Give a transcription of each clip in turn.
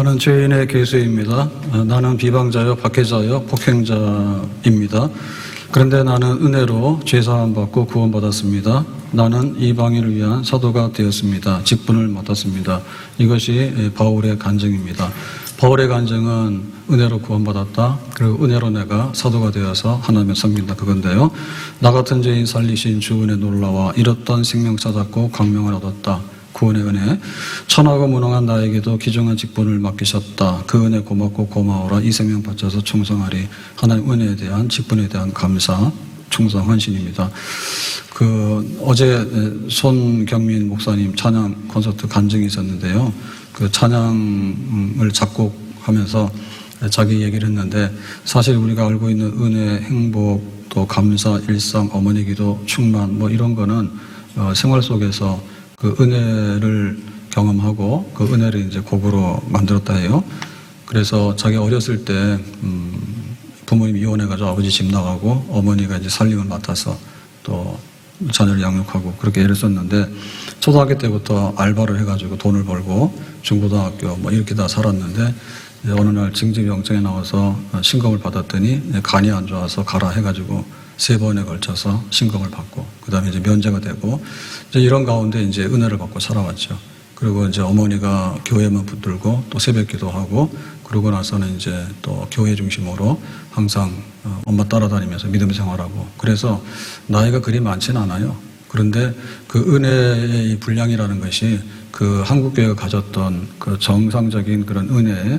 저는 죄인의 괴수입니다. 나는 비방자요, 박해자요, 폭행자입니다. 그런데 나는 은혜로 죄사함 받고 구원받았습니다. 나는 이방인을 위한 사도가 되었습니다. 직분을 맡았습니다. 이것이 바울의 간증입니다. 바울의 간증은 은혜로 구원받았다. 그리고 은혜로 내가 사도가 되어서 하나님을 섬긴다. 그건데요. 나 같은 죄인 살리신 주 은혜 놀라와 잃었던 생명 찾았고 광명을 얻었다. 구원의 은혜. 천하고 무능한 나에게도 귀중한 직분을 맡기셨다. 그 은혜 고맙고 고마워라. 이 생명 바쳐서 충성하리. 하나님 은혜에 대한 직분에 대한 감사, 충성, 헌신입니다. 어제 손경민 목사님 찬양 콘서트 간증이 있었는데요. 그 찬양을 작곡하면서 자기 얘기를 했는데, 사실 우리가 알고 있는 은혜, 행복, 또 감사, 일상, 어머니 기도, 충만 이런 거는 생활 속에서 그 은혜를 경험하고 그 은혜를 이제 곡으로 만들었다 해요. 그래서 자기 어렸을 때 부모님이 이혼해가지고 아버지 집 나가고 어머니가 이제 살림을 맡아서 또 자녀를 양육하고 그렇게 애를 썼는데, 초등학교 때부터 알바를 해가지고 돈을 벌고 중고등학교 이렇게 다 살았는데, 어느 날 징집영장에 나와서 신검을 받았더니 간이 안 좋아서 가라 해가지고 3번에 걸쳐서 신검을 받고, 그 다음에 이제 면제가 되고, 이제 이런 가운데 이제 은혜를 받고 살아왔죠. 그리고 이제 어머니가 교회만 붙들고 또 새벽 기도하고, 그러고 나서는 이제 또 교회 중심으로 항상 엄마 따라다니면서 믿음 생활하고, 그래서 나이가 그리 많지는 않아요. 그런데 그 은혜의 분량이라는 것이 그 한국교회가 가졌던 그 정상적인 그런 은혜의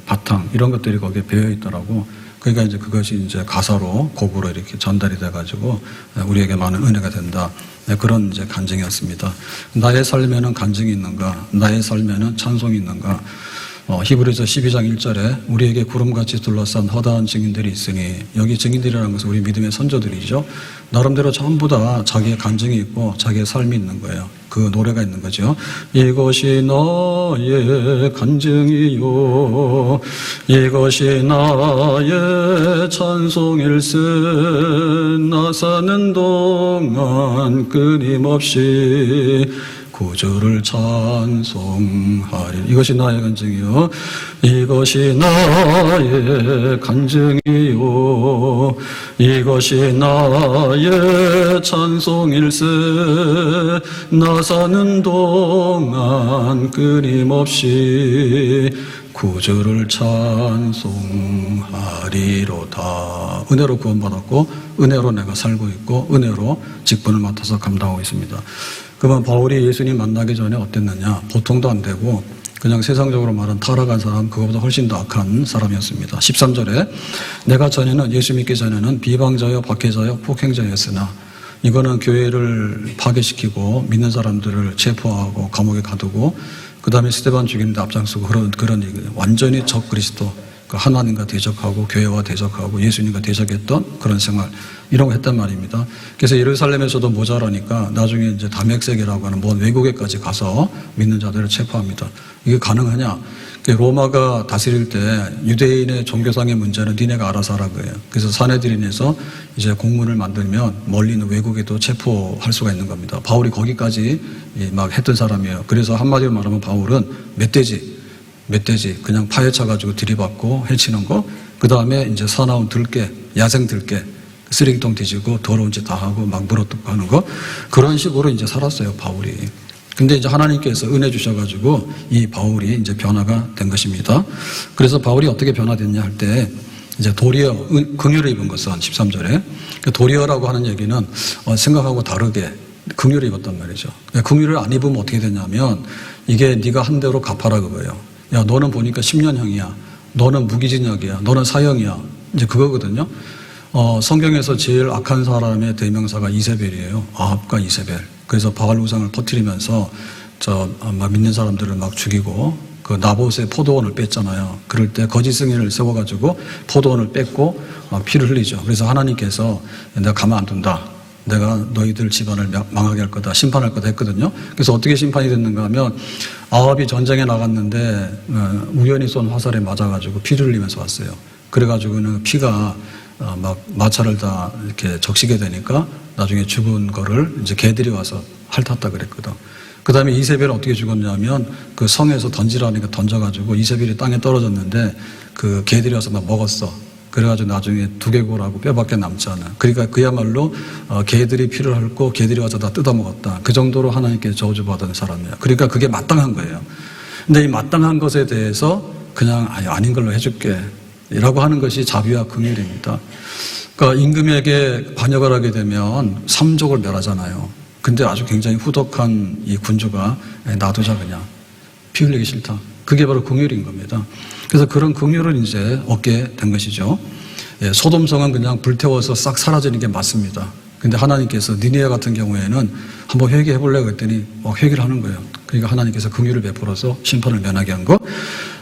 바탕, 이런 것들이 거기에 배어 있더라고. 그러니까 이제 그것이 이제 가사로, 곡으로 이렇게 전달이 돼가지고 우리에게 많은 은혜가 된다. 그런 이제 간증이었습니다. 나의 삶에는 간증이 있는가? 나의 삶에는 찬송이 있는가? 히브리서 12장 1절에 우리에게 구름같이 둘러싼 허다한 증인들이 있으니, 여기 증인들이라는 것은 우리 믿음의 선조들이죠. 나름대로 전부 다 자기의 간증이 있고 자기의 삶이 있는 거예요. 그 노래가 있는 거죠. 이것이 나의 간증이요, 이것이 나의 찬송일세. 나 사는 동안 끊임없이 구주를 찬송하리. 이것이 나의 간증이요, 이것이 나의 간증이요, 이것이 나의 찬송일세. 나 사는 동안 끊임없이 구주를 찬송하리로다. 은혜로 구원받았고 은혜로 내가 살고 있고 은혜로 직분을 맡아서 감당하고 있습니다. 그러면 바울이 예수님 만나기 전에 어땠느냐? 보통도 안 되고 그냥 세상적으로 말하는 타락한 사람, 그거보다 훨씬 더 악한 사람이었습니다. 13절에 내가 전에는, 예수 믿기 전에는 비방자요, 박해자요, 폭행자였으나, 이거는 교회를 파괴시키고 믿는 사람들을 체포하고 감옥에 가두고 그 다음에 스데반 죽이는데 앞장서고 그런 얘기, 완전히 적 그리스도, 그 하나님과 대적하고 교회와 대적하고 예수님과 대적했던 그런 생활, 이런 거 했단 말입니다. 그래서 예루살렘에서도 모자라니까 나중에 이제 다맥색이라고 하는 먼 외국에까지 가서 믿는 자들을 체포합니다. 이게 가능하냐? 로마가 다스릴 때 유대인의 종교상의 문제는 니네가 알아서 하라 거예요. 그래서 사내들인에서 이제 공문을 만들면 멀리 있는 외국에도 체포할 수가 있는 겁니다. 바울이 거기까지 막 했던 사람이에요. 그래서 한마디로 말하면 바울은 멧돼지 그냥 파헤쳐가지고 들이받고 해치는 거, 그 다음에 이제 사나운 들깨, 야생 들깨, 쓰레기통 뒤지고 더러운 짓 다 하고 막 물어뜯고 하는 거, 그런 식으로 이제 살았어요, 바울이. 근데 이제 하나님께서 은혜 주셔가지고 이 바울이 이제 변화가 된 것입니다. 그래서 바울이 어떻게 변화됐냐 할 때, 이제 도리어, 긍휼을 입은 것은 13절에, 도리어라고 하는 얘기는 생각하고 다르게 긍휼을 입었단 말이죠. 긍휼을 안 입으면 어떻게 되냐면, 이게 네가 한 대로 갚아라 그거예요. 야, 너는 보니까 10년형이야. 너는 무기징역이야. 너는 사형이야. 이제 그거거든요. 성경에서 제일 악한 사람의 대명사가 이세벨이에요. 아합과 이세벨. 그래서 바알 우상을 퍼뜨리면서 막 믿는 사람들을 막 죽이고, 그 나봇의 포도원을 뺐잖아요. 그럴 때 거짓 승인을 세워가지고 포도원을 뺐고 막 피를 흘리죠. 그래서 하나님께서 내가 가만 안 둔다. 내가 너희들 집안을 망하게 할 거다, 심판할 거다 했거든요. 그래서 어떻게 심판이 됐는가 하면, 아합이 전쟁에 나갔는데 우연히 쏜 화살에 맞아가지고 피를 흘리면서 왔어요. 그래가지고는 피가 막 마차를 다 이렇게 적시게 되니까 나중에 죽은 거를 이제 개들이 와서 핥았다 그랬거든. 그 다음에 이세벨은 어떻게 죽었냐면 그 성에서 던지라니까 던져가지고 이세벨이 땅에 떨어졌는데 그 개들이 와서 막 먹었어. 그래가지고 나중에 두개골하고 뼈밖에 남지 않아. 그러니까 그야말로 개들이 피를 핥고 개들이 와서 다 뜯어먹었다. 그 정도로 하나님께 저주받은 사람이야. 그러니까 그게 마땅한 거예요. 근데 이 마땅한 것에 대해서 그냥 아닌 걸로 해줄게 라고 하는 것이 자비와 긍휼입니다. 그러니까 임금에게 반역을 하게 되면 삼족을 멸하잖아요. 근데 아주 굉장히 후덕한 이 군주가 놔두자 그냥 피 흘리기 싫다. 그게 바로 긍휼인 겁니다. 그래서 그런 긍휼을 이제 얻게 된 것이죠. 소돔성은 그냥 불태워서 싹 사라지는 게 맞습니다. 근데 하나님께서 니느웨 같은 경우에는 한번 회개해 보려고 했더니 회개를 하는 거예요. 그러니까 하나님께서 긍휼을 베풀어서 심판을 면하게 한 거.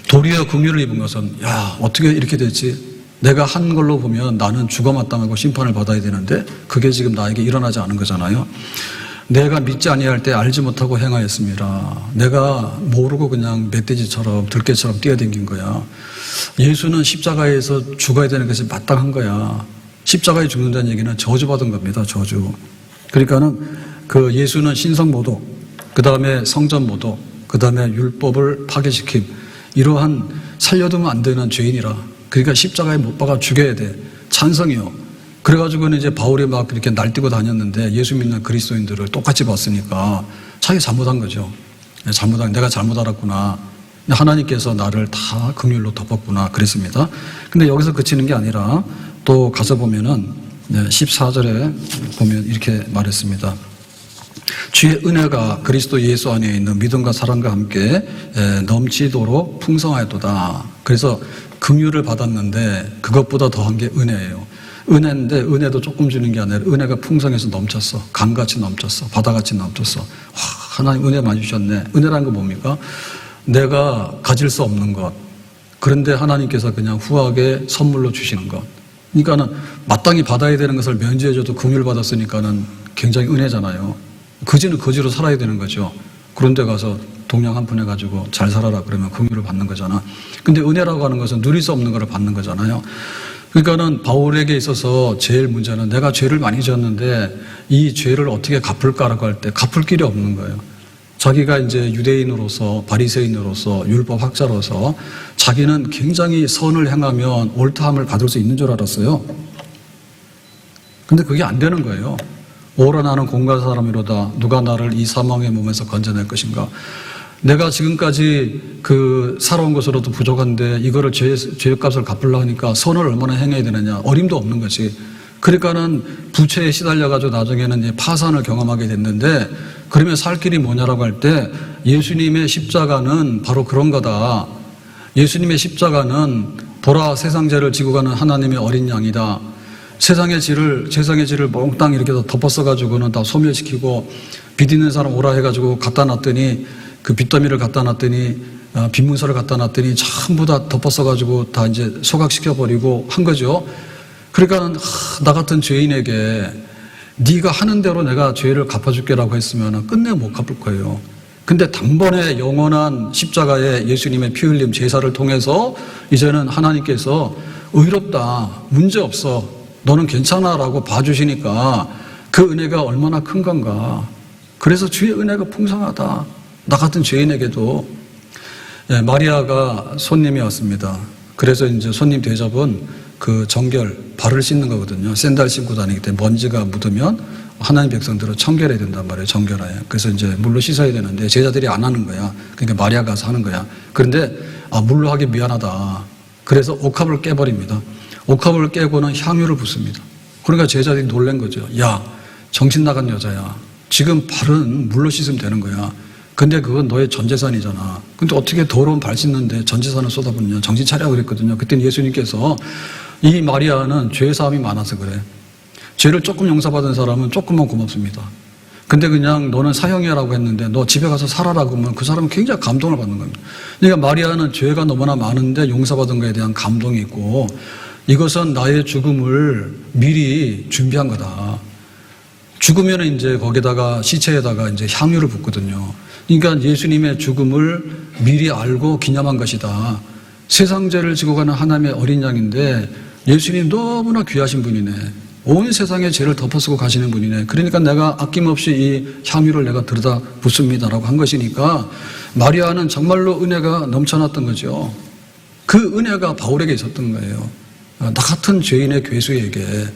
도리어 긍휼을 입은 것은 어떻게 이렇게 됐지? 내가 한 걸로 보면 나는 죽어 마땅하고 심판을 받아야 되는데 그게 지금 나에게 일어나지 않은 거잖아요. 내가 믿지 아니할 때 알지 못하고 행하였습니다. 내가 모르고 그냥 멧돼지처럼 들깨처럼 뛰어댕긴 거야. 예수는 십자가에서 죽어야 되는 것이 마땅한 거야. 십자가에 죽는다는 얘기는 저주받은 겁니다. 저주. 그러니까는 그 예수는 신성모독, 그 다음에 성전모독, 그 다음에 율법을 파괴시킴, 이러한 살려두면 안 되는 죄인이라. 그러니까 십자가에 못 박아 죽여야 돼. 찬성이요. 그래가지고는 이제 바울이 막 이렇게 날뛰고 다녔는데 예수 믿는 그리스도인들을 똑같이 봤으니까 자기 잘못한 거죠. 내가 잘못 알았구나. 하나님께서 나를 다 긍휼로 덮었구나. 그랬습니다. 근데 여기서 그치는 게 아니라 또 가서 보면은 14절에 보면 이렇게 말했습니다. 주의 은혜가 그리스도 예수 안에 있는 믿음과 사랑과 함께 넘치도록 풍성하였도다. 그래서 긍휼을 받았는데 그것보다 더한 게 은혜예요. 은혜인데 은혜도 조금 주는 게 아니라 은혜가 풍성해서 넘쳤어. 강같이 넘쳤어. 바다같이 넘쳤어. 하나님 은혜 많이 주셨네. 은혜라는 건 뭡니까? 내가 가질 수 없는 것. 그런데 하나님께서 그냥 후하게 선물로 주시는 것. 그러니까는 마땅히 받아야 되는 것을 면제해줘도 긍휼 받았으니까는 굉장히 은혜잖아요. 거지는 거지로 살아야 되는 거죠. 그런데 가서 동양 한 푼 해가지고 잘 살아라 그러면 긍휼을 받는 거잖아. 근데 은혜라고 하는 것은 누릴 수 없는 걸 받는 거잖아요. 그러니까는 바울에게 있어서 제일 문제는 내가 죄를 많이 지었는데 이 죄를 어떻게 갚을까라고 할 때 갚을 길이 없는 거예요. 자기가 이제 유대인으로서 바리새인으로서 율법학자로서 자기는 굉장히 선을 행하면 옳다함을 받을 수 있는 줄 알았어요. 근데 그게 안 되는 거예요. 오라 나는 공갈 사람이로다. 누가 나를 이 사망의 몸에서 건져낼 것인가. 내가 지금까지 살아온 것으로도 부족한데 이거를 죄값을 갚으려고 하니까 선을 얼마나 행해야 되느냐. 어림도 없는 거지. 그러니까는 부채에 시달려가지고 나중에는 이제 파산을 경험하게 됐는데 그러면 살 길이 뭐냐라고 할 때 예수님의 십자가는 바로 그런 거다. 예수님의 십자가는 보라 세상 죄를 지고 가는 하나님의 어린 양이다. 세상의 죄를 몽땅 이렇게 덮어써가지고는 다 소멸시키고 빚 있는 사람 오라 해가지고 갖다 놨더니 그 빚더미를 갖다 놨더니 빚문서를 갖다 놨더니 전부 다 덮어써가지고 다 이제 소각시켜버리고 한 거죠. 그러니까 나 같은 죄인에게 네가 하는 대로 내가 죄를 갚아줄게라고 했으면 끝내 못 갚을 거예요. 근데 단번에 영원한 십자가에 예수님의 피 흘림 제사를 통해서 이제는 하나님께서 의롭다, 문제없어, 너는 괜찮아라고 봐주시니까 그 은혜가 얼마나 큰 건가. 그래서 주의 은혜가 풍성하다. 나 같은 죄인에게도. 마리아가 손님이 왔습니다. 그래서 이제 손님 대접은 그 정결, 발을 씻는 거거든요. 샌들 신고 다니기 때문에 먼지가 묻으면 하나님 백성들은 청결해야 된단 말이에요. 정결해요. 그래서 이제 물로 씻어야 되는데 제자들이 안 하는 거야. 그러니까 마리아가 가서 하는 거야. 그런데 물로 하기 미안하다. 그래서 옥합을 깨버립니다. 옥합을 깨고는 향유를 붓습니다. 그러니까 제자들이 놀란 거죠. 야, 정신 나간 여자야. 지금 발은 물로 씻으면 되는 거야. 근데 그건 너의 전재산이잖아. 근데 어떻게 더러운 발 씻는데 전재산을 쏟아붓느냐. 정신 차려 그랬거든요. 그때는 예수님께서 이 마리아는 죄 사함이 많아서 그래. 죄를 조금 용서받은 사람은 조금만 고맙습니다. 근데 그냥 너는 사형이라고 했는데 너 집에 가서 살아라고 하면 그 사람은 굉장히 감동을 받는 겁니다. 그러니까 마리아는 죄가 너무나 많은데 용서받은 것에 대한 감동이 있고 이것은 나의 죽음을 미리 준비한 거다. 죽으면 이제 거기다가 시체에다가 이제 향유를 붓거든요. 그러니까 예수님의 죽음을 미리 알고 기념한 것이다. 세상 죄를 지고 가는 하나님의 어린 양인데 예수님 너무나 귀하신 분이네. 온 세상의 죄를 덮어쓰고 가시는 분이네. 그러니까 내가 아낌없이 이 향유를 내가 들여다 붓습니다라고 한 것이니까 마리아는 정말로 은혜가 넘쳐났던 거죠. 그 은혜가 바울에게 있었던 거예요. 나 같은 죄인의 괴수에게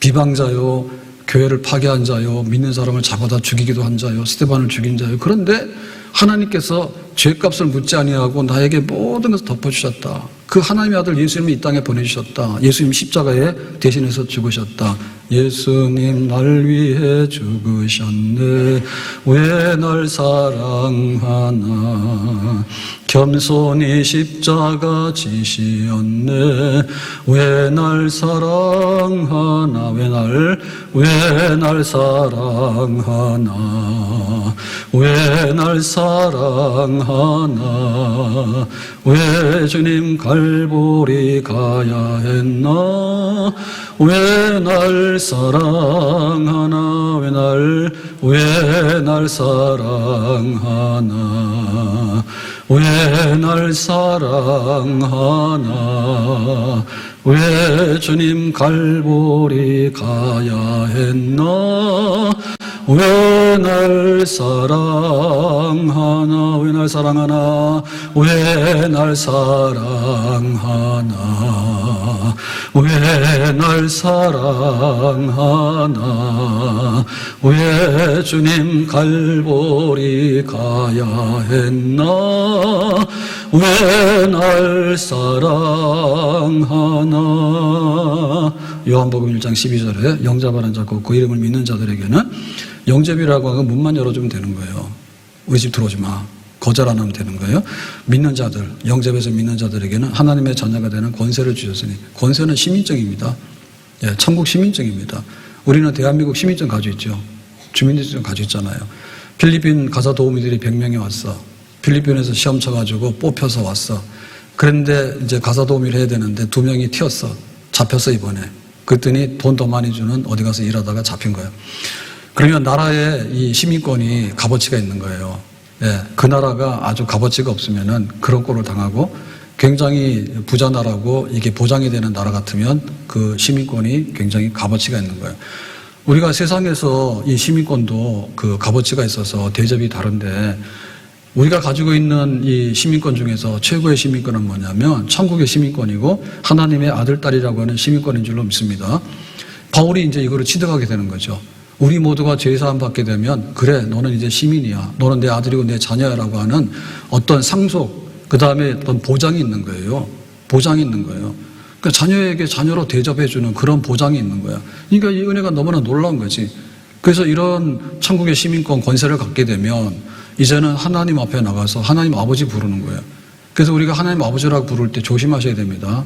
비방자요, 교회를 파괴한 자요, 믿는 사람을 잡아다 죽이기도 한 자요, 스데반을 죽인 자요. 그런데 하나님께서 죄값을 묻지 아니하고 나에게 모든 것을 덮어주셨다. 그 하나님의 아들 예수님을 이 땅에 보내주셨다. 예수님 십자가에 대신해서 죽으셨다. 예수님 날 위해 죽으셨네. 왜 날 사랑하나. 겸손히 십자가 지시었네. 왜 날 사랑하나. 왜 날 사랑하나. 왜 날 사랑하나. 왜 주님 갈보리 가야 했나. 왜 날 사랑하나. 왜 날 사랑하나. 왜 날 사랑하나. 왜 주님 갈보리 가야 했나. 왜 날 사랑하나. 왜 날 사랑하나. 왜 날 사랑하나. 왜 날 사랑하나. 왜 주님 갈보리 가야 했나. 왜 날 사랑하나. 요한복음 1장 12절에 영접하는 자고 그 이름을 믿는 자들에게는 영접이라고 하고 문만 열어주면 되는 거예요. 우리 집 들어오지 마. 거절 안 하면 되는 거예요. 믿는 자들, 영접에서 믿는 자들에게는 하나님의 자녀가 되는 권세를 주셨으니, 권세는 시민증입니다. 예, 천국 시민증입니다. 우리는 대한민국 시민증 가지고 있죠. 주민등록증 가지고 있잖아요. 필리핀 가사 도우미들이 100명이 왔어. 필리핀에서 시험 쳐가지고 뽑혀서 왔어. 그런데 이제 가사 도우미를 해야 되는데 2명이 튀었어. 잡혔어 이번에. 그랬더니 돈 더 많이 주는 어디 가서 일하다가 잡힌 거예요. 그러면 나라에 이 시민권이 값어치가 있는 거예요. 예, 그 나라가 아주 값어치가 없으면은 그런 꼴을 당하고, 굉장히 부자 나라고 이게 보장이 되는 나라 같으면 그 시민권이 굉장히 값어치가 있는 거예요. 우리가 세상에서 이 시민권도 그 값어치가 있어서 대접이 다른데, 우리가 가지고 있는 이 시민권 중에서 최고의 시민권은 뭐냐면 천국의 시민권이고 하나님의 아들, 딸이라고 하는 시민권인 줄로 믿습니다. 바울이 이제 이거를 취득하게 되는 거죠. 우리 모두가 죄사함 받게 되면, 그래 너는 이제 시민이야, 너는 내 아들이고 내 자녀야라고 하는 어떤 상속, 그 다음에 어떤 보장이 있는 거예요. 보장이 있는 거예요. 그러니까 자녀에게 자녀로 대접해주는 그런 보장이 있는 거야. 그러니까 이 은혜가 너무나 놀라운 거지. 그래서 이런 천국의 시민권 권세를 갖게 되면 이제는 하나님 앞에 나가서 하나님 아버지 부르는 거예요. 그래서 우리가 하나님 아버지라고 부를 때 조심하셔야 됩니다.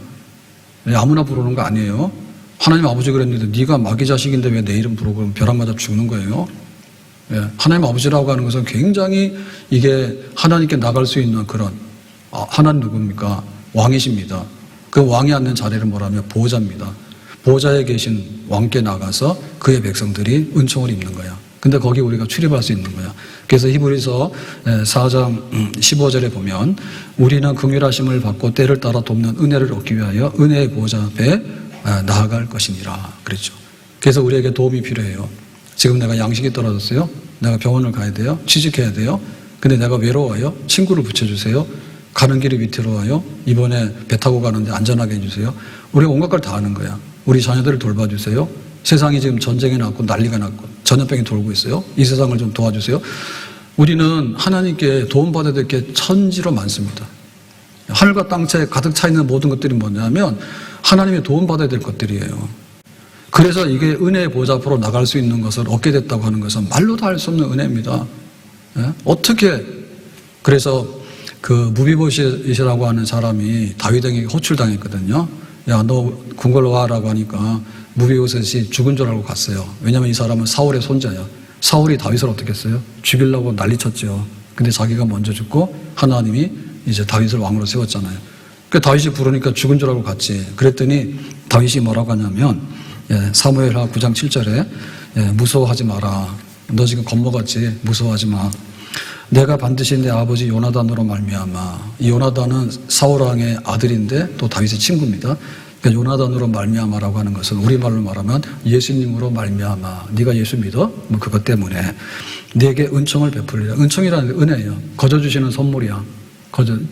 아무나 부르는 거 아니에요. 하나님 아버지 그랬는데 네가 마귀 자식인데 왜 내 이름 부르고 그러면 벼락 맞아 죽는 거예요. 예, 하나님 아버지라고 하는 것은 굉장히 이게 하나님께 나갈 수 있는 그런, 하나님 누굽니까? 왕이십니다. 그 왕이 앉는 자리를 뭐라면 보호자입니다. 보호자에 계신 왕께 나가서 그의 백성들이 은총을 입는 거야. 근데 거기 우리가 출입할 수 있는 거야. 그래서 히브리서 4장 15절에 보면 우리는 긍휼하심을 받고 때를 따라 돕는 은혜를 얻기 위하여 은혜의 보호자 앞에 나아갈 것이니라 그랬죠. 그래서 우리에게 도움이 필요해요. 지금 내가 양식이 떨어졌어요. 내가 병원을 가야 돼요. 취직해야 돼요. 근데 내가 외로워요. 친구를 붙여주세요. 가는 길이 위태로워요. 이번에 배 타고 가는데 안전하게 해주세요. 우리가 온갖 걸 다 하는 거야. 우리 자녀들을 돌봐주세요. 세상이 지금 전쟁이 났고 난리가 났고 전염병이 돌고 있어요. 이 세상을 좀 도와주세요. 우리는 하나님께 도움받아야 될 게 천지로 많습니다. 하늘과 땅에 가득 차 있는 모든 것들이 뭐냐면 하나님의 도움받아야 될 것들이에요. 그래서 이게 은혜의 보좌 앞으로 나갈 수 있는 것을 얻게 됐다고 하는 것은 말로 다 할 수 없는 은혜입니다. 예? 어떻게, 그래서 그 무비보셋이라고 하는 사람이 다윗에게 호출당했거든요. 야, 너 궁궐로 와라고 하니까 무비보셋이 죽은 줄 알고 갔어요. 왜냐하면 이 사람은 사울의 손자야. 사울이 다윗을 어떻게 했어요? 죽이려고 난리쳤죠. 근데 자기가 먼저 죽고 하나님이 이제 다윗을 왕으로 세웠잖아요. 그 다윗이 부르니까 죽은 줄 알고 갔지. 그랬더니 다윗이 뭐라고 하냐면 사무엘하 9장 7절에 무서워하지 마라. 너 지금 겁먹었지? 무서워하지 마. 내가 반드시 내 아버지 요나단으로 말미암아. 이 요나단은 사울 왕의 아들인데 또 다윗의 친구입니다. 그러니까 요나단으로 말미암아라고 하는 것은 우리말로 말하면 예수님으로 말미암아. 네가 예수 믿어? 뭐 그것 때문에 네게 은총을 베풀리라. 은총이라는 게 은혜예요. 거저 주시는 선물이야.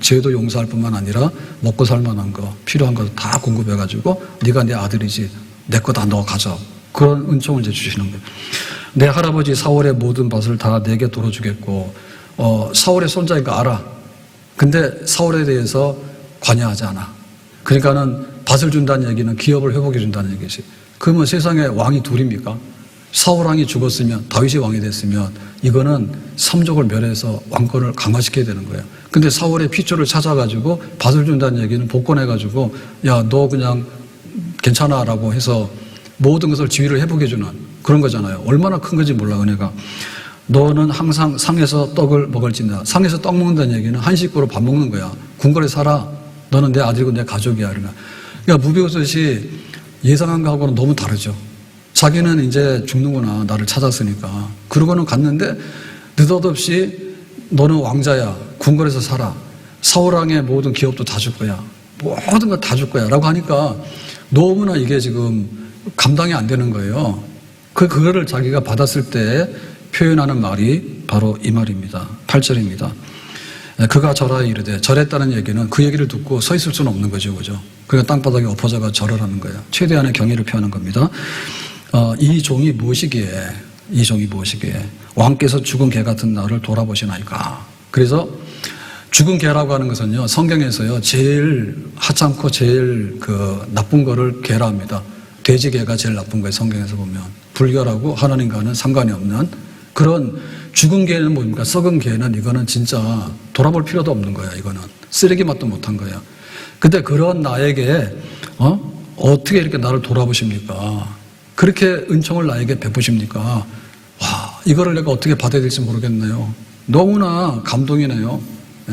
죄도 용서할 뿐만 아니라 먹고 살만한 거, 필요한 거 다 공급해가지고 네가 내 아들이지, 내 거 다 너 가져. 그런 은총을 이제 주시는 거예요. 내 할아버지 사월의 모든 밭을 다 내게 돌아주겠고, 사월의 손자니까 알아. 근데 사월에 대해서 관여하지 않아. 그러니까는 밭을 준다는 얘기는 기업을 회복해 준다는 얘기지. 그러면 세상에 왕이 둘입니까? 사울 왕이 죽었으면, 다윗이 왕이 됐으면 이거는 삼족을 멸해서 왕권을 강화시켜야 되는 거예요. 근데 사울의 피조를 찾아가지고 밭을 준다는 얘기는 복권해가지고 야, 너 그냥 괜찮아 라고 해서 모든 것을 지위를 회복해 주는 그런 거잖아요. 얼마나 큰 건지 몰라, 은혜가. 너는 항상 상에서 떡을 먹을진다. 상에서 떡 먹는다는 얘기는 한 식구로 밥 먹는 거야. 궁궐에 살아. 너는 내 아들이고 내 가족이야. 그러니까 무비보셋이 예상한 거하고는 너무 다르죠. 자기는 이제 죽는구나, 나를 찾았으니까. 그러고는 갔는데 느닷없이 너는 왕자야, 궁궐에서 살아, 사울왕의 모든 기업도 다 줄 거야, 모든 거 다 줄 거야 라고 하니까 너무나 이게 지금 감당이 안 되는 거예요. 그거를 자기가 받았을 때 표현하는 말이 바로 이 말입니다. 8절입니다. 그가 절하여 이르되, 절했다는 얘기는 그 얘기를 듣고 서 있을 수는 없는 거죠, 그죠? 그러니까 땅바닥에 엎어져가 절을 하는 거예요. 최대한의 경의를 표하는 겁니다. 이 종이 무엇이기에, 이 종이 무엇이기에 왕께서 죽은 개 같은 나를 돌아보시나이까. 그래서 죽은 개라고 하는 것은요, 성경에서요 제일 하찮고 제일 나쁜 거를 개라 합니다. 돼지개가 제일 나쁜 거예요. 성경에서 보면 불결하고 하나님과는 상관이 없는 그런 죽은 개는 뭡니까? 썩은 개는 이거는 진짜 돌아볼 필요도 없는 거야. 이거는 쓰레기 맛도 못한 거야. 근데 그런 나에게 어떻게 이렇게 나를 돌아보십니까? 그렇게 은총을 나에게 베푸십니까? 와, 이거를 내가 어떻게 받아야 될지 모르겠네요. 너무나 감동이네요.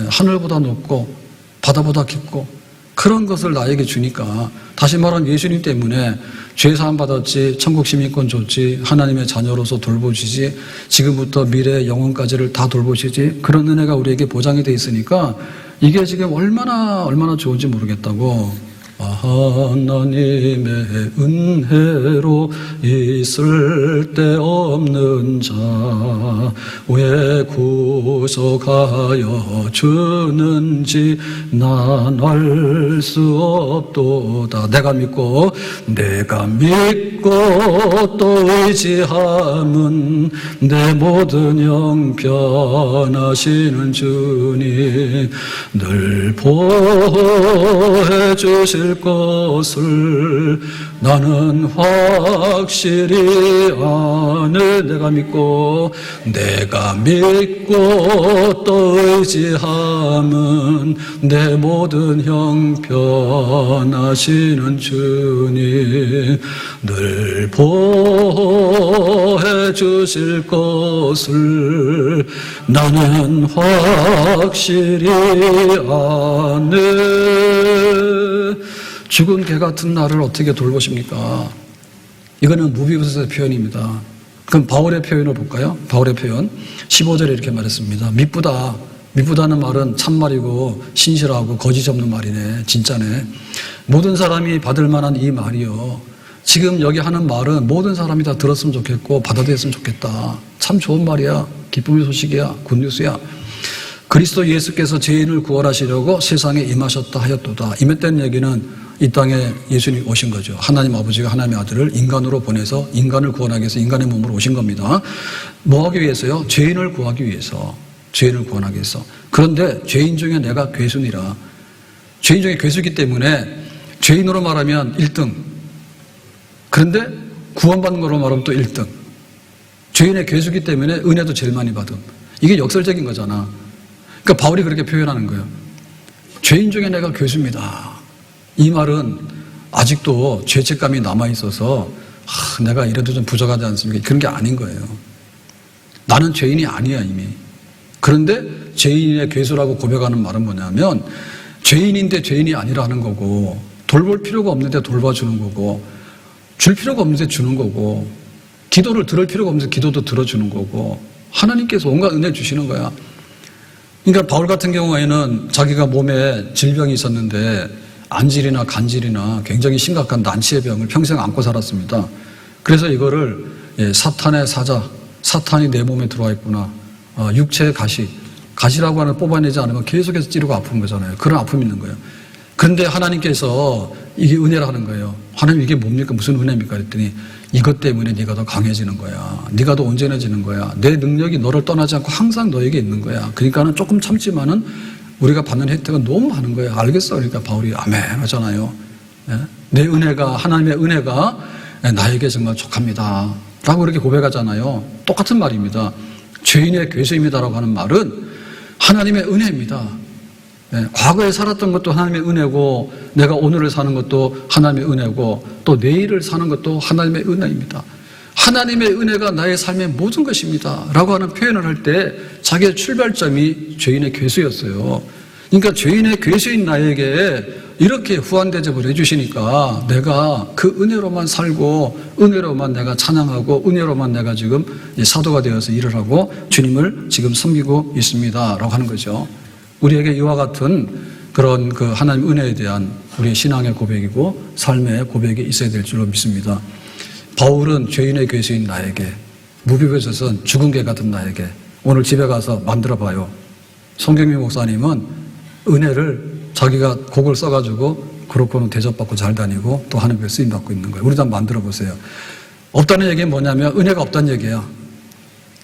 하늘보다 높고 바다보다 깊고 그런 것을 나에게 주니까, 다시 말하면 예수님 때문에 죄사함 받았지, 천국 시민권 줬지, 하나님의 자녀로서 돌보시지, 지금부터 미래 영혼까지를 다 돌보시지, 그런 은혜가 우리에게 보장이 돼 있으니까 이게 지금 얼마나 좋은지 모르겠다고. 하나님의 은혜로 있을 데 없는 자 왜 구속하여 주는지 난 알 수 없도다. 내가 믿고 또 의지함은 내 모든 형편하시는 주님 늘 보호해 주실 것을 나는 확실히 아네. 내가 믿고 또 의지함은 내 모든 형편하시는 주님 늘 보호해 주실 것을 나는 확실히 아네. 죽은 개 같은 나를 어떻게 돌보십니까? 이거는 무비보셋의 표현입니다. 그럼 바울의 표현을 볼까요? 바울의 표현 15절에 이렇게 말했습니다. 미쁘다는 말은 참말이고 신실하고 거짓 없는 말이네. 진짜네. 모든 사람이 받을 만한 이 말이요, 지금 여기 하는 말은 모든 사람이 다 들었으면 좋겠고 받아들였으면 좋겠다. 참 좋은 말이야. 기쁨의 소식이야. 굿뉴스야. 그리스도 예수께서 죄인을 구원하시려고 세상에 임하셨다 하였도다. 임했다는 얘기는 이 땅에 예수님이 오신 거죠. 하나님 아버지가 하나님의 아들을 인간으로 보내서 인간을 구원하기 위해서 인간의 몸으로 오신 겁니다. 뭐 하기 위해서요? 죄인을 구하기 위해서. 죄인을 구원하기 위해서. 그런데 죄인 중에 내가 괴수니라. 죄인 중에 괴수이기 때문에 죄인으로 말하면 1등. 그런데 구원받는 거로 말하면 또 1등. 죄인의 괴수이기 때문에 은혜도 제일 많이 받음. 이게 역설적인 거잖아. 그러니까 바울이 그렇게 표현하는 거예요. 죄인 중에 내가 괴수입니다. 이 말은 아직도 죄책감이 남아있어서 내가 이래도 좀 부족하지 않습니까? 그런 게 아닌 거예요. 나는 죄인이 아니야 이미. 그런데 죄인의 괴수라고 고백하는 말은 뭐냐면 죄인인데 죄인이 아니라는 거고, 돌볼 필요가 없는데 돌봐주는 거고, 줄 필요가 없는데 주는 거고, 기도를 들을 필요가 없는데 기도도 들어주는 거고, 하나님께서 온갖 은혜 주시는 거야. 그러니까 바울 같은 경우에는 자기가 몸에 질병이 있었는데 안질이나 간질이나 굉장히 심각한 난치의 병을 평생 안고 살았습니다. 그래서 이거를 사탄의 사자, 사탄이 내 몸에 들어와 있구나. 육체의 가시라고 하는 뽑아내지 않으면 계속해서 찌르고 아픈 거잖아요. 그런 아픔이 있는 거예요. 그런데 하나님께서 이게 은혜라는 거예요. 하나님 이게 뭡니까? 무슨 은혜입니까? 그랬더니 이것 때문에 네가 더 강해지는 거야. 네가 더 온전해지는 거야. 내 능력이 너를 떠나지 않고 항상 너에게 있는 거야. 그러니까는 조금 참지만은 우리가 받는 혜택은 너무 많은 거예요. 알겠어? 그러니까 바울이 아멘 하잖아요. 내 은혜가, 하나님의 은혜가 나에게 정말 족합니다. 라고 그렇게 고백하잖아요. 똑같은 말입니다. 죄인의 괴수입니다라고 하는 말은 하나님의 은혜입니다. 과거에 살았던 것도 하나님의 은혜고, 내가 오늘을 사는 것도 하나님의 은혜고, 또 내일을 사는 것도 하나님의 은혜입니다. 하나님의 은혜가 나의 삶의 모든 것입니다. 라고 하는 표현을 할 때 자기의 출발점이 죄인의 괴수였어요. 그러니까 죄인의 괴수인 나에게 이렇게 후한 대접을 해주시니까 내가 그 은혜로만 살고, 은혜로만 내가 찬양하고, 은혜로만 내가 지금 사도가 되어서 일을 하고 주님을 지금 섬기고 있습니다. 라고 하는 거죠. 우리에게 이와 같은 그런 그 하나님 은혜에 대한 우리의 신앙의 고백이고 삶의 고백이 있어야 될 줄로 믿습니다. 바울은 죄인의 괴수인 나에게, 무비교젖은 죽은 개 같은 나에게 오늘 집에 가서 만들어 봐요. 송경민 목사님은 은혜를 자기가 곡을 써가지고 그렇고는 대접받고 잘 다니고 또 하나님께 쓰임받고 있는 거예요. 우리도 한번 만들어 보세요. 없다는 얘기는 뭐냐면 은혜가 없다는 얘기예요.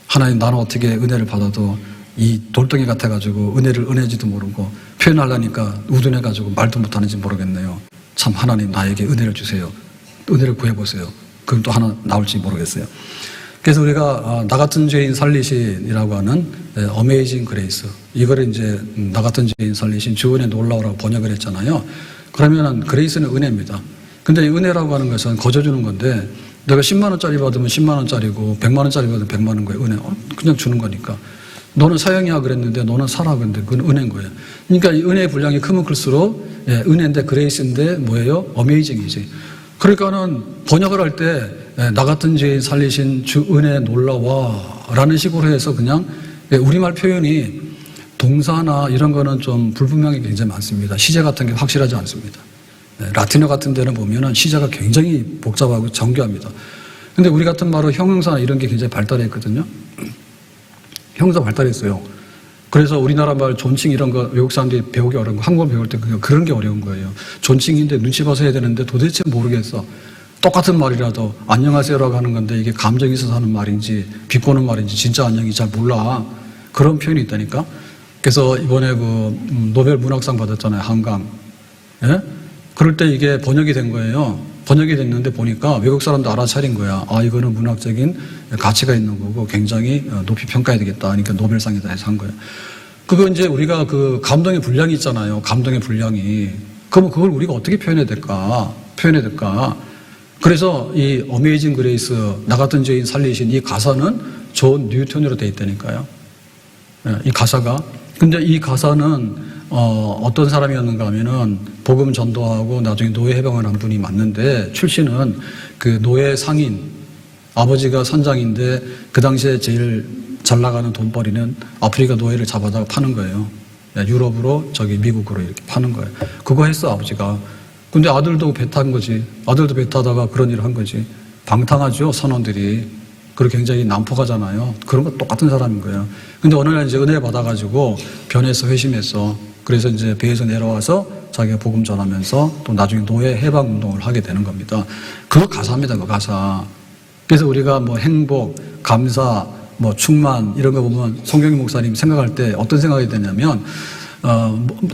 하나님, 나는 어떻게 은혜를 받아도 이 돌덩이 같아가지고 은혜지도 모르고 표현하려니까 우둔해가지고 말도 못하는지 모르겠네요. 참 하나님, 나에게 은혜를 주세요. 은혜를 구해보세요. 그럼 또 하나 나올지 모르겠어요. 그래서 우리가 나 같은 죄인 살리신이라고 하는 어메이징 그레이스, 이거를 이제 나 같은 죄인 살리신 주은혜 놀라우라고 번역을 했잖아요. 그러면은 그레이스는 은혜입니다. 근데 이 은혜라고 하는 것은 거저주는 건데, 내가 10만 원짜리 받으면 10만 원짜리고 100만 원짜리 받으면 100만 원 거예요. 은혜. 그냥 주는 거니까. 너는 사형이야 그랬는데 너는 살아 그랬는데 그건 은혜인 거예요. 그러니까 이 은혜의 분량이 크면 클수록 은혜인데 그레이스인데 뭐예요? 어메이징이지. 그러니까는 번역을 할 때 나 같은 죄인 살리신 주 은혜 놀라와 라는 식으로 해서 그냥 우리말 표현이 동사나 이런 거는 좀 불분명히 굉장히 많습니다. 시제 같은 게 확실하지 않습니다. 라틴어 같은 데는 보면은 시제가 굉장히 복잡하고 정교합니다. 근데 우리 같은 말은 형용사나 이런 게 굉장히 발달했거든요. 형용사 발달했어요. 그래서 우리나라 말 존칭 이런 거 외국 사람들이 배우기 어려운 거, 한국어 배울 때 그런 게 어려운 거예요. 존칭인데 눈치 봐서 해야 되는데 도대체 모르겠어. 똑같은 말이라도 안녕하세요라고 하는 건데 이게 감정이 있어서 하는 말인지 비꼬는 말인지 진짜 안녕이 잘 몰라. 그런 표현이 있다니까. 그래서 이번에 그 노벨 문학상 받았잖아요. 한강. 예? 그럴 때 이게 번역이 된 거예요. 번역이 됐는데 보니까 외국 사람도 알아차린 거야. 아, 이거는 문학적인 가치가 있는 거고 굉장히 높이 평가해야 되겠다. 그러니까 노벨상이다 해서 한 거예요. 그거 이제 우리가 그 감동의 분량이 있잖아요. 감동의 분량이. 그러면 그걸 우리가 어떻게 표현해야 될까? 그래서 이 어메이징 그레이스, 나 같은 죄인 살리신 이 가사는 존 뉴턴으로 돼 있다니까요. 이 가사가. 근데 이 가사는 어떤 사람이었는가 하면은 복음 전도하고 나중에 노예 해방을 한 분이 맞는데 출신은 그 노예 상인, 아버지가 선장인데 그 당시에 제일 잘 나가는 돈벌이는 아프리카 노예를 잡아다가 파는 거예요. 유럽으로 저기 미국으로 이렇게 파는 거예요. 그거 했어 아버지가. 근데 아들도 배 탄 거지. 아들도 배 타다가 그런 일을 한 거지. 방탕하죠 선원들이. 그리고 굉장히 난폭하잖아요. 그런 거 똑같은 사람인 거예요. 근데 어느 날 이제 은혜 받아가지고 변해서 회심했어. 그래서 이제 배에서 내려와서 자기가 복음 전하면서 또 나중에 노예 해방 운동을 하게 되는 겁니다. 그거 가사입니다, 그 가사. 그래서 우리가 뭐 행복, 감사, 뭐 충만 이런 거 보면 송경희 목사님 생각할 때 어떤 생각이 되냐면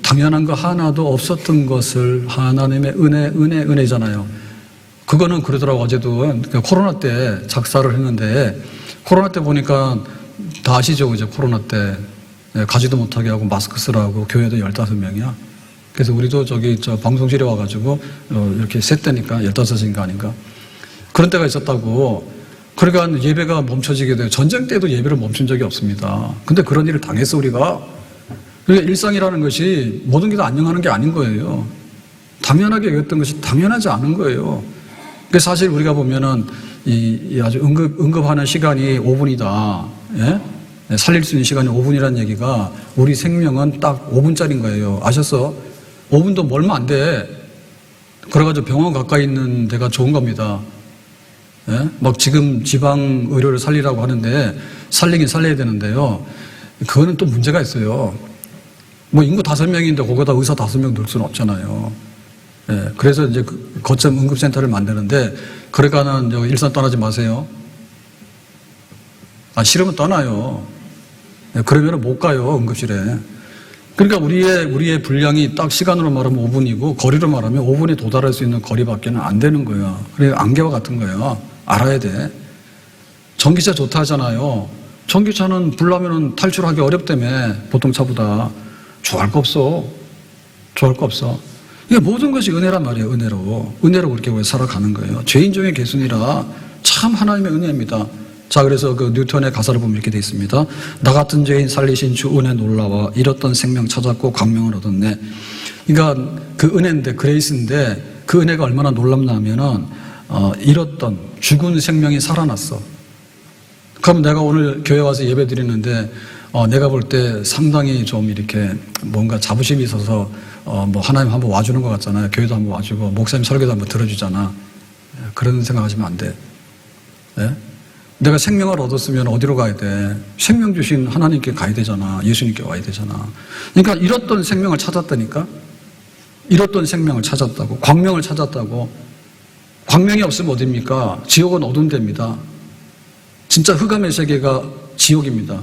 당연한 거 하나도 없었던 것을 하나님의 은혜잖아요. 그거는 그러더라고. 어제도 코로나 때 작사를 했는데 코로나 때 보니까 다 아시죠? 이제 코로나 때 가지도 못하게 하고 마스크 쓰라고 교회도 15명이야. 그래서 우리도 저기 방송실에 와가지고 이렇게 셌다니까 15인가 아닌가 그런 때가 있었다고. 그러니까 예배가 멈춰지게 돼요. 전쟁 때도 예배를 멈춘 적이 없습니다. 근데 그런 일을 당했어 우리가. 그러니까 일상이라는 것이 모든 게 다 안녕하는 게 아닌 거예요. 당연하게 여겼던 것이 당연하지 않은 거예요. 그래서 사실 우리가 보면은 이 아주 응급하는 시간이 5분이다. 예? 살릴 수 있는 시간이 5분이라는 얘기가 우리 생명은 딱 5분짜리인 거예요. 아셨어? 5분도 멀면 안 돼. 그래가지고 병원 가까이 있는 데가 좋은 겁니다. 예? 막 지금 지방 의료를 살리라고 하는데 살리긴 살려야 되는데요. 그거는 또 문제가 있어요. 뭐 인구 5명인데 거기다 의사 5명 넣을 수는 없잖아요. 예, 그래서 이제 거점 응급센터를 만드는데, 그러니까는 일산 떠나지 마세요. 싫으면 떠나요. 예, 그러면 못 가요, 응급실에. 그러니까 우리의 분량이 딱 시간으로 말하면 5분이고, 거리로 말하면 5분에 도달할 수 있는 거리밖에는 안 되는 거예요. 그래, 안개와 같은 거예요. 알아야 돼. 전기차 좋다 하잖아요. 전기차는 불나면은 탈출하기 어렵다며, 보통 차보다. 좋아할 거 없어. 좋아할 거 없어. 이게 모든 것이 은혜란 말이에요, 은혜로. 은혜로 그렇게 살아가는 거예요. 죄인 중에 개순이라 참 하나님의 은혜입니다. 자, 그래서 그 뉴턴의 가사를 보면 이렇게 되어 있습니다. 나 같은 죄인 살리신 주 은혜 놀라와 잃었던 생명 찾았고 광명을 얻었네. 그러니까 그 은혜인데, 그레이스인데, 그 은혜가 얼마나 놀랍냐면은, 잃었던, 죽은 생명이 살아났어. 그럼 내가 오늘 교회 와서 예배 드리는데, 내가 볼 때 상당히 좀 이렇게 뭔가 자부심이 있어서 뭐 하나님 한번 와주는 것 같잖아요. 교회도 한번 와주고 목사님 설교도 한번 들어주잖아. 그런 생각하시면 안 돼. 예? 내가 생명을 얻었으면 어디로 가야 돼? 생명 주신 하나님께 가야 되잖아. 예수님께 와야 되잖아. 그러니까 잃었던 생명을 찾았다니까. 잃었던 생명을 찾았다고. 광명을 찾았다고. 광명이 없으면 어딥니까? 지옥은 어두운 데입니다. 진짜 흑암의 세계가 지옥입니다.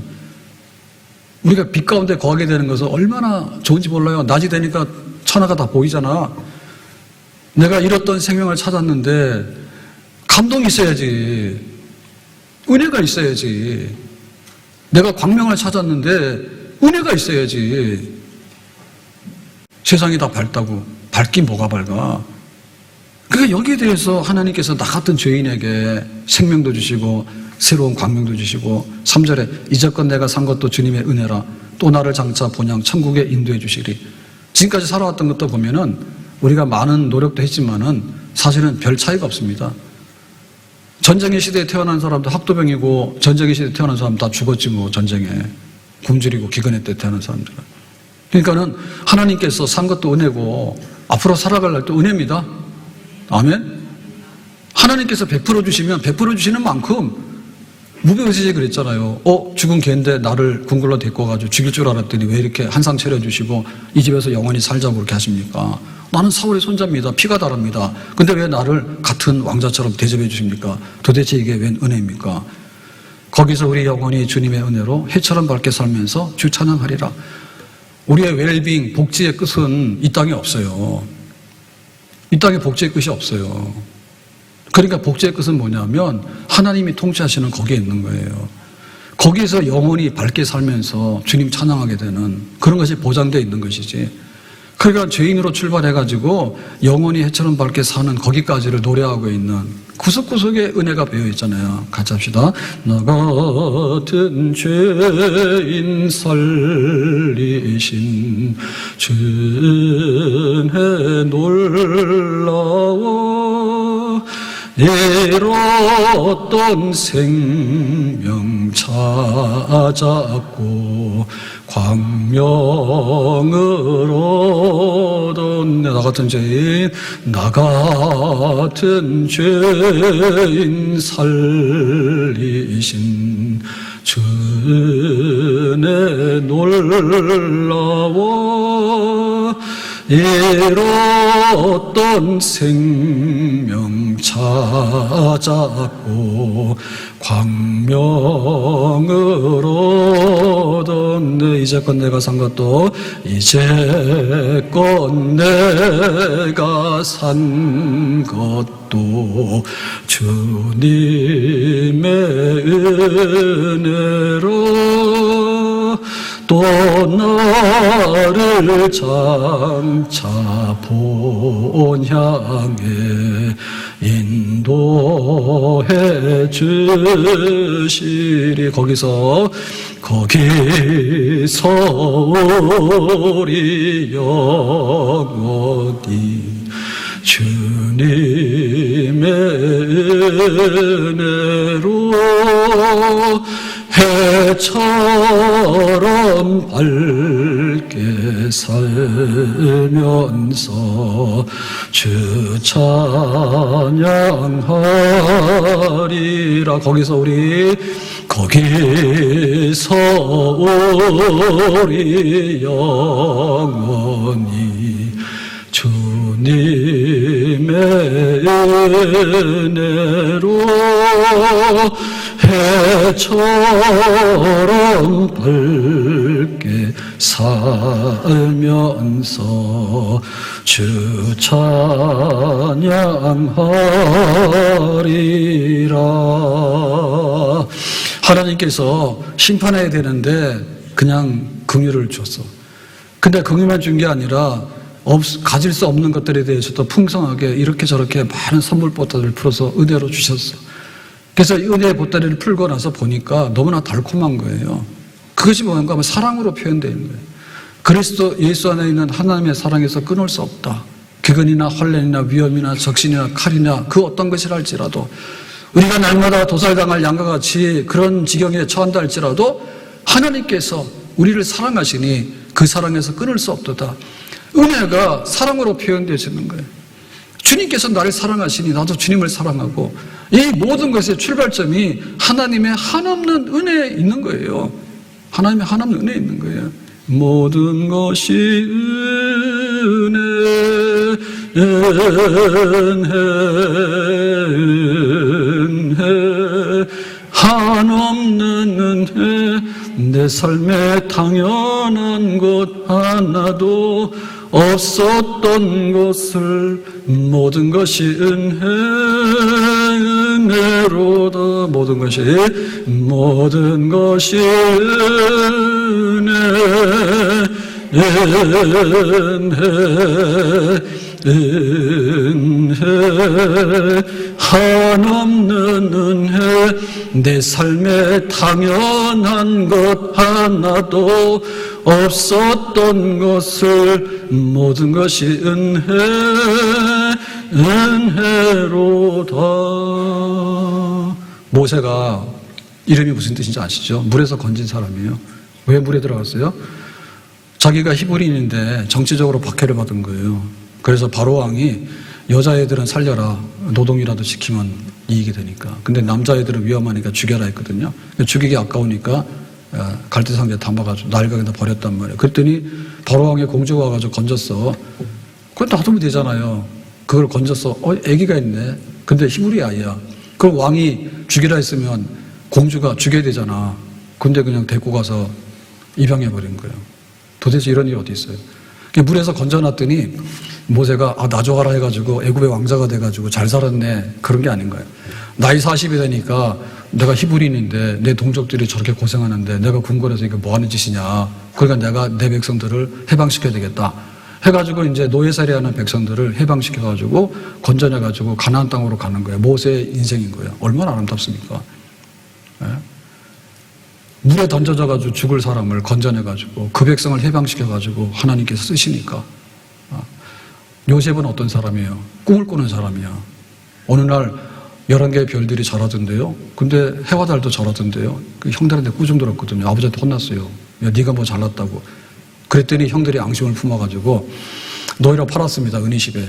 우리가 빛 가운데 거하게 되는 것은 얼마나 좋은지 몰라요. 낮이 되니까 천하가 다 보이잖아. 내가 잃었던 생명을 찾았는데 감동이 있어야지. 은혜가 있어야지. 내가 광명을 찾았는데 은혜가 있어야지. 세상이 다 밝다고. 밝긴 뭐가 밝아. 그러니까 여기에 대해서 하나님께서 나 같은 죄인에게 생명도 주시고 새로운 광명도 주시고, 3절에 이제껏 내가 산 것도 주님의 은혜라 또 나를 장차 본향 천국에 인도해 주시리. 지금까지 살아왔던 것도 보면은 우리가 많은 노력도 했지만은 사실은 별 차이가 없습니다. 전쟁의 시대에 태어난 사람도 학도병이고, 전쟁의 시대에 태어난 사람 다 죽었지 뭐. 전쟁에 굶주리고 기근에 때 태어난 사람들은. 그러니까는 하나님께서 산 것도 은혜고 앞으로 살아갈 날도 은혜입니다. 아멘. 하나님께서 베풀어 주시면 베풀어 주시는 만큼, 무병세제 그랬잖아요. 죽은 개인데 나를 궁궐로 데리고 가지고 죽일 줄 알았더니 왜 이렇게 한상 차려주시고 이 집에서 영원히 살자고 그렇게 하십니까? 나는 사울의 손자입니다. 피가 다릅니다. 근데 왜 나를 같은 왕자처럼 대접해 주십니까? 도대체 이게 웬 은혜입니까? 거기서 우리 영원히 주님의 은혜로 해처럼 밝게 살면서 주 찬양하리라. 우리의 웰빙, 복지의 끝은 이 땅에 없어요. 이 땅에 복지의 끝이 없어요. 그러니까 복지의 끝은 뭐냐면 하나님이 통치하시는 거기에 있는 거예요. 거기에서 영원히 밝게 살면서 주님 찬양하게 되는 그런 것이 보장되어 있는 것이지. 그러니까 죄인으로 출발해가지고 영원히 해처럼 밝게 사는 거기까지를 노래하고 있는 구석구석에 은혜가 배어 있잖아요. 같이 합시다. 나 같은 죄인 살리신 주의 놀라워 잃었던 생명 찾았고 광명을 얻었네. 나 같은 죄인, 나 같은 죄인 살리신 주의 놀라워 잃었던 생명 찾았고 광명을 얻었네. 이제껏 내가 산 것도 이제껏 내가 산 것도 주님의 은혜로 또 나를 장차 본향에 인도해 주시리. 거기서 우리 영원히 주님의 은혜로 해처럼 밝게 살면서 주 찬양하리라. 거기서 우리 영원히 주님의 은혜로 해처럼 밝게 살면서 주 찬양하리라. 하나님께서 심판해야 되는데 그냥 긍휼을 줬어. 근데 긍휼만 준 게 아니라 가질 수 없는 것들에 대해서도 풍성하게 이렇게 저렇게 많은 선물 보따리를 풀어서 은혜로 주셨어. 그래서 이 은혜의 보따리를 풀고 나서 보니까 너무나 달콤한 거예요. 그것이 뭔가 하면 사랑으로 표현되어 있는 거예요. 그리스도 예수 안에 있는 하나님의 사랑에서 끊을 수 없다. 기근이나 환난이나 위험이나 적신이나 칼이나 그 어떤 것이라 할지라도 우리가 날마다 도살당할 양과 같이 그런 지경에 처한다 할지라도 하나님께서 우리를 사랑하시니 그 사랑에서 끊을 수 없도다. 은혜가 사랑으로 표현되어지는 거예요. 주님께서 나를 사랑하시니 나도 주님을 사랑하고 이 모든 것의 출발점이 하나님의 한없는 은혜에 있는 거예요. 하나님의 한없는 은혜에 있는 거예요. 모든 것이 은혜 한없는 은혜 내 삶에 당연한 것 하나도 없었던 것을 모든 것이 은혜로다. 모든 것이 은혜 한없는 은혜 내 삶에 당연한 것 하나도 없었던 것을 모든 것이 은혜로다. 모세가 이름이 무슨 뜻인지 아시죠? 물에서 건진 사람이에요. 왜 물에 들어갔어요? 자기가 히브리인인데 정치적으로 박해를 받은 거예요. 그래서 바로 왕이 여자애들은 살려라, 노동이라도 시키면 이익이 되니까. 근데 남자애들은 위험하니까 죽여라 했거든요. 죽이기 아까우니까 갈대상자에 담아가지고 나일강에다 버렸단 말이에요. 그랬더니 바로 왕의 공주가 와가지고 건졌어. 그건 놔두면 되잖아요. 그걸 건졌어. 애기가 있네. 근데 히브리 아이야. 그럼 왕이 죽이라 했으면 공주가 죽여야 되잖아. 근데 그냥 데리고 가서 입양해버린 거예요. 도대체 이런 일이 어디 있어요? 물에서 건져놨더니 모세가 나 줘가라 해가지고 애굽의 왕자가 돼가지고 잘 살았네, 그런 게 아닌 거예요. 나이 40이 되니까 내가 히브리인인데 내 동족들이 저렇게 고생하는데 내가 궁궐에서 이거 뭐 하는 짓이냐, 그러니까 내가 내 백성들을 해방시켜야 되겠다 해가지고 이제 노예살이하는 백성들을 해방시켜가지고 건져내가지고 가나안 땅으로 가는 거예요. 모세의 인생인 거예요. 얼마나 아름답습니까? 네? 물에 던져져가지고 죽을 사람을 건져내가지고 그 백성을 해방시켜가지고 하나님께서 쓰시니까. 요셉은 어떤 사람이에요? 꿈을 꾸는 사람이야. 어느 날 11개의 별들이 절하던데요. 근데 해와 달도 절하던데요. 그 형들한테 꾸중 들었거든요. 아버지한테 혼났어요. 야, 네가 뭐 잘났다고. 그랬더니 형들이 앙심을 품어가지고 노예로 팔았습니다. 은희십에.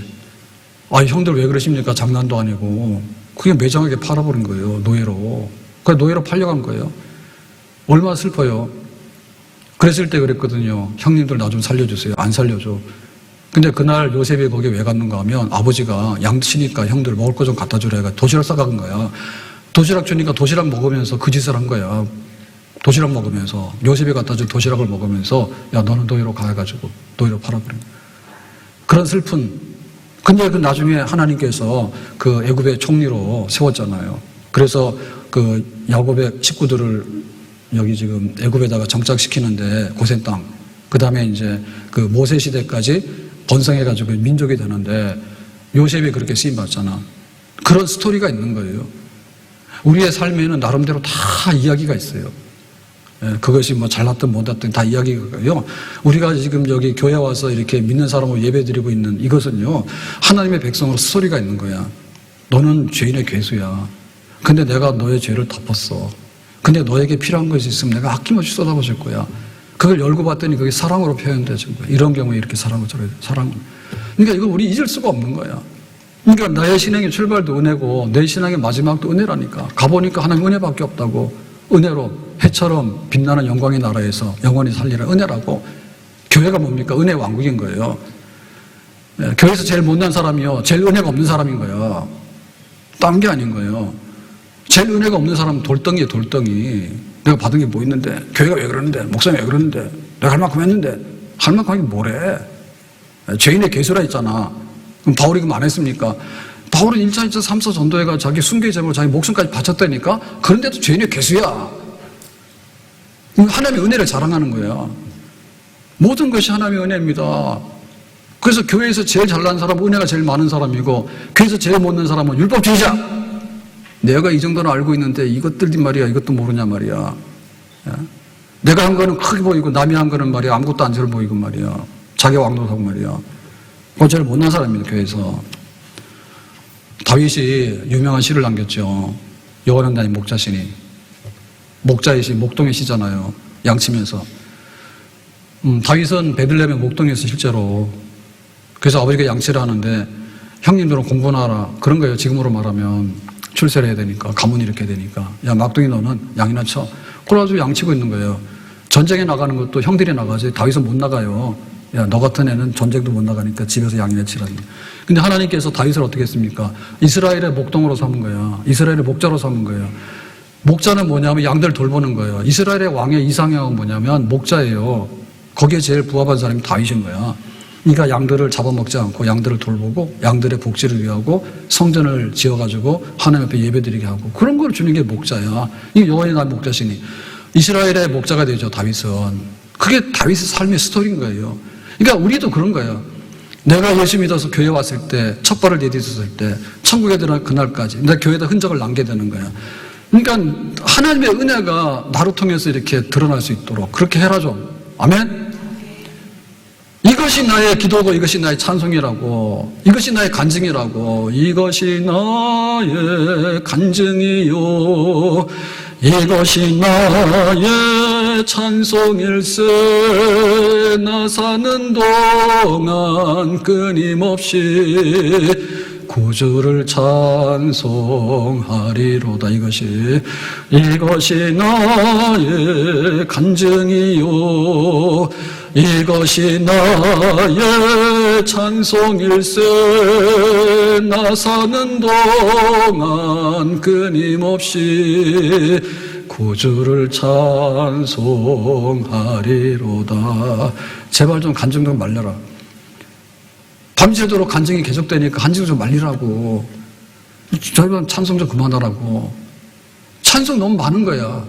형들 왜 그러십니까? 장난도 아니고. 그게 매정하게 팔아버린 거예요. 노예로. 그래서 노예로 팔려간 거예요. 얼마나 슬퍼요. 그랬을 때 그랬거든요. 형님들 나 좀 살려주세요. 안 살려줘. 근데 그날 요셉이 거기 왜 갔는가 하면 아버지가 양치니까 형들 먹을 거 좀 갖다 주라 해가 도시락 싸간 거야. 도시락 주니까 도시락 먹으면서 그 짓을 한 거야. 도시락 먹으면서 요셉이 갖다 준 도시락을 먹으면서 야, 너는 노예로 가해가지고 노예로 팔아버린 거야. 그런 슬픈. 근데 그 나중에 하나님께서 그 애굽의 총리로 세웠잖아요. 그래서 그 야곱의 식구들을 여기 지금 애굽에다가 정착시키는데 고센 땅. 그 다음에 이제 그 모세 시대까지 번성해가지고 민족이 되는데 요셉이 그렇게 쓰임받잖아. 그런 스토리가 있는 거예요. 우리의 삶에는 나름대로 다 이야기가 있어요. 그것이 뭐 잘났든 못났든 다 이야기가 있고요. 우리가 지금 여기 교회 와서 이렇게 믿는 사람으로 예배 드리고 있는 이것은요, 하나님의 백성으로 스토리가 있는 거야. 너는 죄인의 괴수야. 근데 내가 너의 죄를 덮었어. 근데 너에게 필요한 것이 있으면 내가 아낌없이 쏟아부을 거야. 그걸 열고 봤더니 그게 사랑으로 표현되는 거야. 이런 경우에 이렇게 사랑을 줘야 돼. 사랑. 그러니까 이거 우리 잊을 수가 없는 거야. 그러니까 나의 신앙의 출발도 은혜고 내 신앙의 마지막도 은혜라니까. 가보니까 하나님 은혜밖에 없다고. 은혜로 해처럼 빛나는 영광의 나라에서 영원히 살리라. 은혜라고. 교회가 뭡니까? 은혜 왕국인 거예요. 교회에서 제일 못난 사람이요. 제일 은혜가 없는 사람인 거예요. 딴 게 아닌 거예요. 제일 은혜가 없는 사람은 돌덩이에요, 돌덩이. 내가 받은 게 뭐 있는데, 교회가 왜 그러는데, 목사님 왜 그러는데, 내가 할 만큼 했는데, 할 만큼 하긴 뭐래. 죄인의 개수라 했잖아. 그럼 바울이 그럼 안 했습니까? 바울은 1차, 2차, 3차 전도회가 자기 순교의 제목으로 자기 목숨까지 바쳤다니까? 그런데도 죄인의 개수야. 하나님의 은혜를 자랑하는 거야. 모든 것이 하나님의 은혜입니다. 그래서 교회에서 제일 잘난 사람은 은혜가 제일 많은 사람이고, 교회에서 제일 못난 사람은 율법주의자. 내가 이 정도는 알고 있는데 이것들이 말이야, 이것도 모르냐 말이야. 내가 한 거는 크게 보이고 남이 한 거는 말이야 아무것도 안 잘 보이고 말이야. 자기 왕노하고 말이야. 그건 제일 못난 사람입니다. 교회에서. 다윗이 유명한 시를 남겼죠. 여호와는 나의 목자시니. 목자의 시, 목동의 시잖아요. 양치면서. 다윗은 베들레헴의 목동에서 실제로. 그래서 아버지가 양치를 하는데 형님들은 공부나 하라. 그런 거예요. 지금으로 말하면. 출세를 해야 되니까, 가문이 이렇게 되니까. 야, 막둥이 너는 양이나 쳐. 그래가지고 양치고 있는 거예요. 전쟁에 나가는 것도 형들이 나가지. 다윗은 못 나가요. 야, 너 같은 애는 전쟁도 못 나가니까 집에서 양이나 치라니. 근데 하나님께서 다윗을 어떻게 했습니까? 이스라엘의 목동으로 삼은 거야. 이스라엘의 목자로 삼은 거예요. 목자는 뭐냐면 양들 돌보는 거예요. 이스라엘의 왕의 이상형은 뭐냐면 목자예요. 거기에 제일 부합한 사람이 다윗인 거야. 그러니까 양들을 잡아먹지 않고 양들을 돌보고 양들의 복지를 위하고 성전을 지어가지고 하나님 앞에 예배드리게 하고 그런 걸 주는 게 목자야. 이게 여호와의 나의 목자시니. 이스라엘의 목자가 되죠, 다윗은. 그게 다윗의 삶의 스토리인 거예요. 그러니까 우리도 그런 거예요. 내가 예수 믿어서 교회 왔을 때, 첫 발을 내딛었을 때, 천국에 들어간 그날까지 내가 교회에다 흔적을 남게 되는 거야. 그러니까 하나님의 은혜가 나로 통해서 이렇게 드러날 수 있도록 그렇게 해라 좀. 아멘? 이것이 나의 기도고 이것이 나의 찬송이라고, 이것이 나의 간증이라고. 이것이 나의 간증이요, 이것이 나의 찬송일세. 나 사는 동안 끊임없이 구주를 찬송하리로다. 이것이 나의 간증이요, 이것이 나의 찬송일세. 나 사는 동안 끊임없이 구주를 찬송하리로다. 제발 좀 간증 좀 말려라. 밤새도록 간증이 계속되니까 간증 좀 말리라고. 저희는 찬송 좀 그만하라고. 찬송 너무 많은 거야.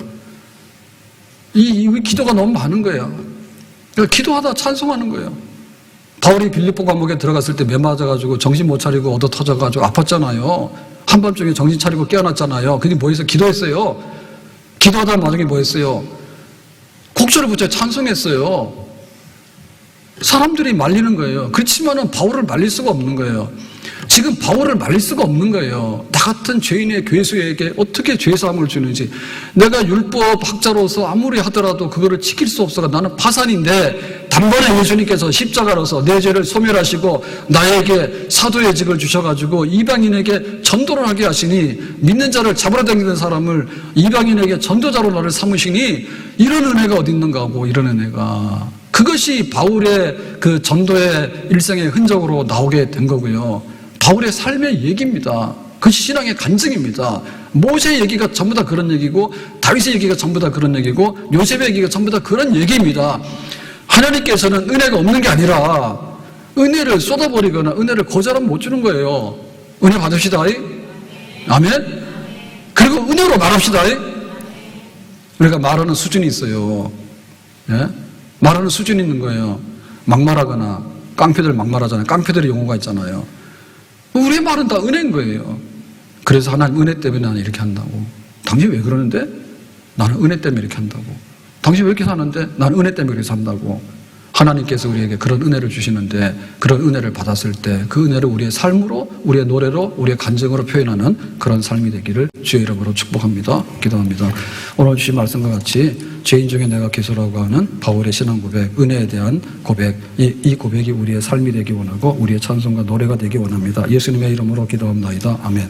이 기도가 너무 많은 거야. 그러니까 기도하다 찬송하는 거예요. 바울이 빌립보 감옥에 들어갔을 때 매 맞아가지고 정신 못 차리고 얻어 터져가지고 아팠잖아요. 한밤중에 정신 차리고 깨어났잖아요. 그게 뭐 했어요? 기도했어요. 기도하다 나중에 뭐 했어요? 곡절을 붙여 찬송했어요. 사람들이 말리는 거예요. 그렇지만은 바울을 말릴 수가 없는 거예요. 지금 바울을 말릴 수가 없는 거예요. 나 같은 죄인의 괴수에게 어떻게 죄사함을 주는지. 내가 율법 학자로서 아무리 하더라도 그거를 지킬 수 없어가. 나는 파산인데 단번에 예수님께서 십자가로서 내 죄를 소멸하시고 나에게 사도의 직을 주셔가지고 이방인에게 전도를 하게 하시니, 믿는 자를 잡으러 다니는 사람을 이방인에게 전도자로 나를 삼으시니, 이런 은혜가 어디 있는가 하고. 이런 은혜가, 그것이 바울의 그 전도의 일생의 흔적으로 나오게 된 거고요. 바울의 삶의 얘기입니다. 그것이 신앙의 간증입니다. 모세의 얘기가 전부 다 그런 얘기고, 다윗의 얘기가 전부 다 그런 얘기고, 요셉의 얘기가 전부 다 그런 얘기입니다. 하나님께서는 은혜가 없는 게 아니라 은혜를 쏟아버리거나 은혜를 거절하면 못 주는 거예요. 은혜 받읍시다. 아멘? 그리고 은혜로 말합시다. 우리가 말하는 수준이 있어요. 예? 말하는 수준이 있는 거예요. 막말하거나, 깡패들 막말하잖아요. 깡패들의 용어가 있잖아요. 우리의 말은 다 은혜인 거예요. 그래서 하나님 은혜 때문에 나는 이렇게 한다고. 당신 왜 그러는데? 나는 은혜 때문에 이렇게 한다고. 당신 왜 이렇게 사는데? 나는 은혜 때문에 그렇게 산다고. 하나님께서 우리에게 그런 은혜를 주시는데 그런 은혜를 받았을 때 그 은혜를 우리의 삶으로, 우리의 노래로, 우리의 간증으로 표현하는 그런 삶이 되기를 주의 이름으로 축복합니다. 기도합니다. 오늘 주신 말씀과 같이 죄인 중에 내가 기소라고 하는 바울의 신앙 고백, 은혜에 대한 고백, 이 고백이 우리의 삶이 되기 원하고 우리의 찬송과 노래가 되기 원합니다. 예수님의 이름으로 기도합니다. 아멘.